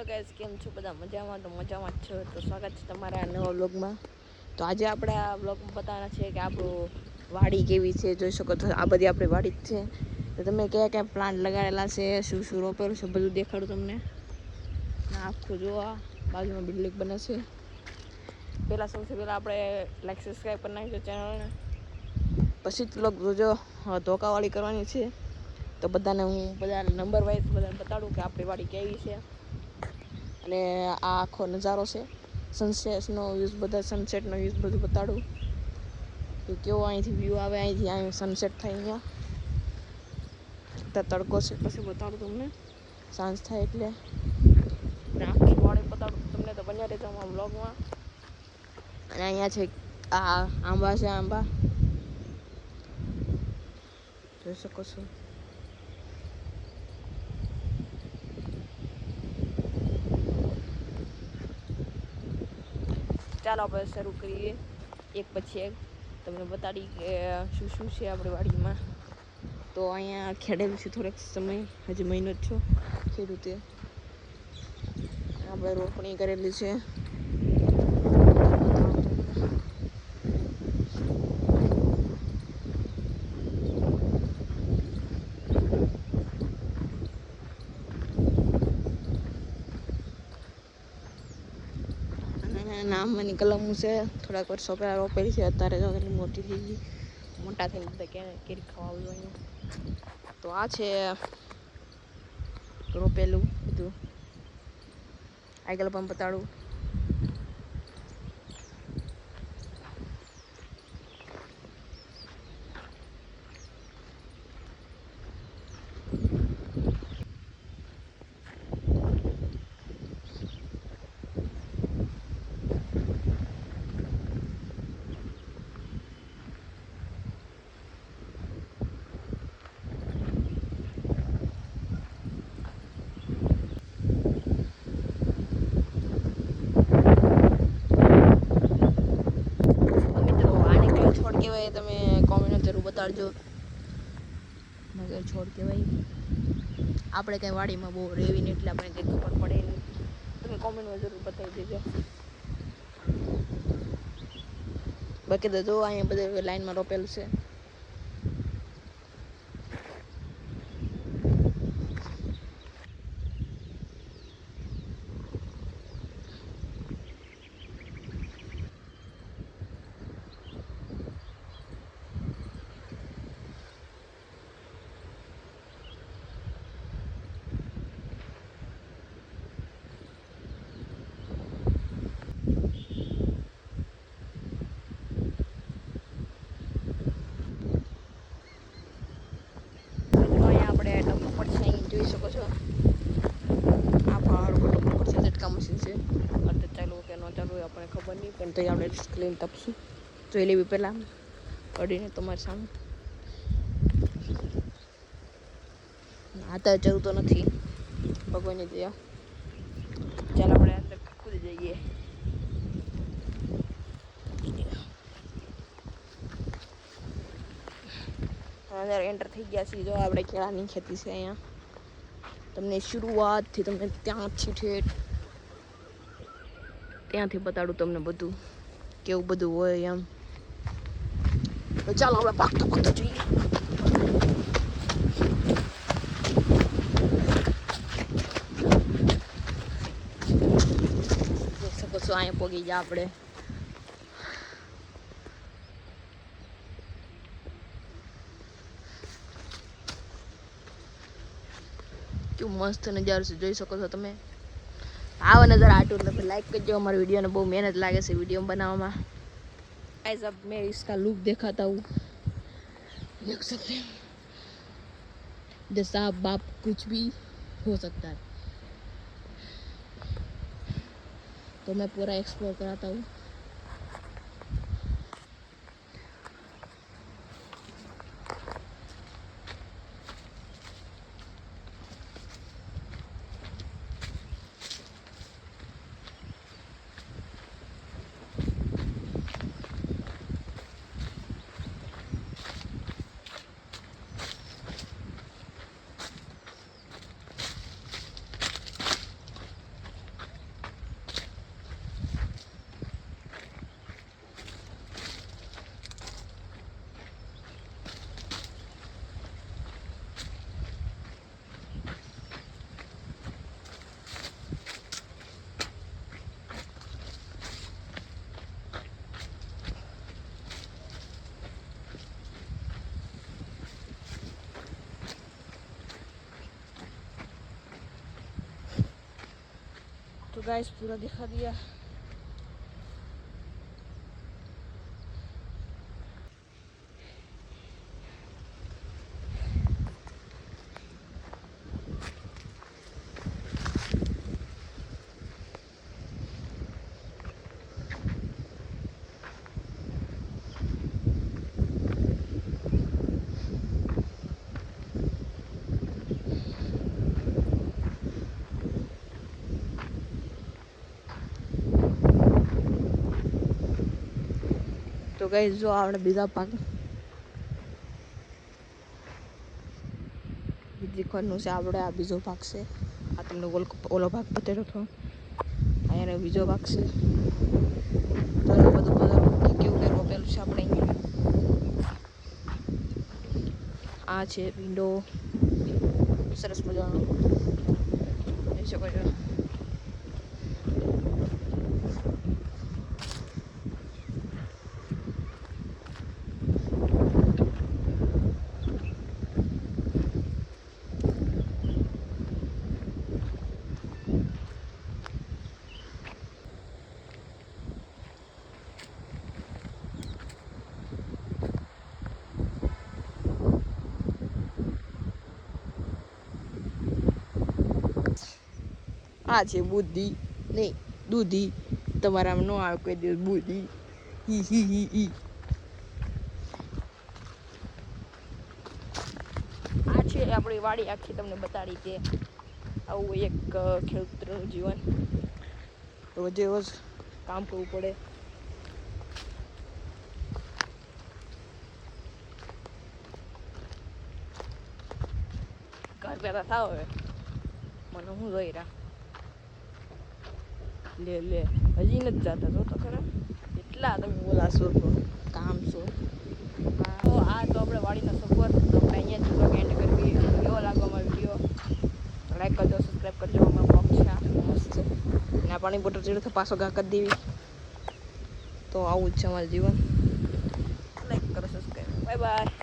Guys, કેમ છો બધા? મજામાં? તો મજામાં જ છો. તો સ્વાગત છે તમારા નવા વ્લોગમાં. તો આજે આપણે આ વ્લોગમાં બતાવવાના છે કે આપણું વાડી કેવી છે. જોઈ શકો છો આ બધી આપણી વાડી જ છે. તો તમે કયા કયા પ્લાન્ટ લગાડેલા છે, શું શું રોપેલું છે, બધું દેખાડું તમને. આખું જોવા બાજુમાં બિલ્ડિંગ બને છે. પહેલાં સૌથી પહેલાં આપણે લાઈક સબસ્ક્રાઈબ કરી નાખજો ચેનલને. પછી જ વ્લોગ જોજો. ધોકાવાળી કરવાની છે. તો બધાને હું બધા નંબર વાઇઝ બધાને બતાડું કે આપણી વાડી કેવી છે. અને આ આખો નજારો છે સનસેટનો વ્યૂઝ, બધા સનસેટનો વ્યૂઝ બધું બતાડું કે કેવો અહીંથી વ્યૂ આવે. અહીં સનસેટ થાય. અહીંયા તડકો છે પછી બતાડું તમને સાંજ થાય એટલે. આખી વાડી બતાડું તમને. તો બન્યા રહેજો અમારા વ્લોગમાં. અને અહીંયા છે આ આંબા છે. આંબા જોઈ શકો છો. ચાલો આપણે શરૂ કરીએ એક પછી એક તમને બતાડી કે શું શું છે આપણી વાડીમાં. તો અહીંયા ખેડેલું છે થોડોક સમય, હજી મહિનો જ છો ખેડૂતે. આપણે રોપણી કરેલી છે. નામની કલમ છે. થોડાક વર્ષો પહેલાં રોપેલી છે. અત્યારે જો કેટલી મોટી થઈ ગઈ. મોટા થઈને બધા કેરી ખાવા આવ્યું અહીંયા. તો આ છે રોપેલું બધું. આગળ પણ બતાડું. કહેવાય તમે કોમેન્ટ જરૂર બતાડજો. નગર છોડ કહેવાય. આપણે કંઈ વાડીમાં બહુ રેવી ને એટલે આપણે કંઈ ખબર પડે નહીં. તમે કોમેન્ટમાં જરૂર બતાવી દેજો. બાકી તો જો અહીંયા બધે લાઈનમાં રોપેલું છે. જોઈ શકો છો આ પહાડ ઉપર છે ઝટકા મશીન છે. અત્યારે ચાલુ કે ન ચાલુ એ આપણને ખબર નહીં, પણ તો આપણે સ્ક્રીન તપશું જોઈ લેવી પહેલાં અડીને તમારી સામે. અત્યારે ચડતો નથી ભગવાનની દયા. ચાલો આપણે અંદર કૂદી જઈએ. અંદર એન્ટર થઈ ગયા છીએ. જો આપણે કેળાની ખેતી છે અહીંયા. તમને શરૂઆતથી તમને ત્યાંથી ઠેઠ ત્યાંથી બતાડું તમને બધું કેવું બધું હોય એમ. તો ચાલો આપણે ભાગતો જોઈએ. જોઈ શકો છો અહીંયા પોગી ગયા આપણે. કેવું મસ્ત નજારો છે જોઈ શકો છો તમે. આવા નજારા આટું એટલે લાઈક કરજો. અમારી वीडियो ने बहुत मेहनत लागे છે वीडियो बनावવામાં. गाइस अब मैं इसका लुक दिखाता हूँ. देख सकते हैं जैसा बाप कुछ भी हो सकता है. तो मैं पूरा एक्सप्लोर कराता हूँ. तो गाइस पूरा दिखा दिया। तो गाइस जो આપણે બીજા ભાગ બીજી છે આપણે આ બીજો ભાગ છે આ તમને ઓલો ભાગ બતાવ્યો હતો આ એનો બીજો ભાગ છે તો એ બધું કેવું કે રોપેલું છે આપણે અહીંયા આ છે વિન્ડો સરસ મજાનો જોઈ શકો છો આ છે બુદ્ધિ નહીં દૂધી તમારામાં ન આવે કોઈ દિવસ બુદ્ધિ હી હી હી હી આ છે આપણી વાડી આખી તમને બતાડી કે આવું એક ખેડૂતનું જીવન રોજે રોજ કામ કરવું પડે ઘર પેદા થાવ હવે મને હું જોઈ રહ્યા લે લે હજી નથી જતા જો તો ખરા એટલા તમે બોલાશો તો કામ છો તો આ તો આપણે વાડીનો સફર તો આપણે અહીંયા જ બ્લોગ એન્ડ કરવી કેવો લાગો અમારો વિડીયો લાઈક કરજો સબસ્ક્રાઈબ કરજો અમારો બ્લોગ છે મસ્ત છે અને આ પાણી બોટલ ચીડો પાછો ઘા કરી દેવી તો આવું જ છે અમારું જીવન લાઈક કરો સબસ્ક્રાઈબ બાય બાય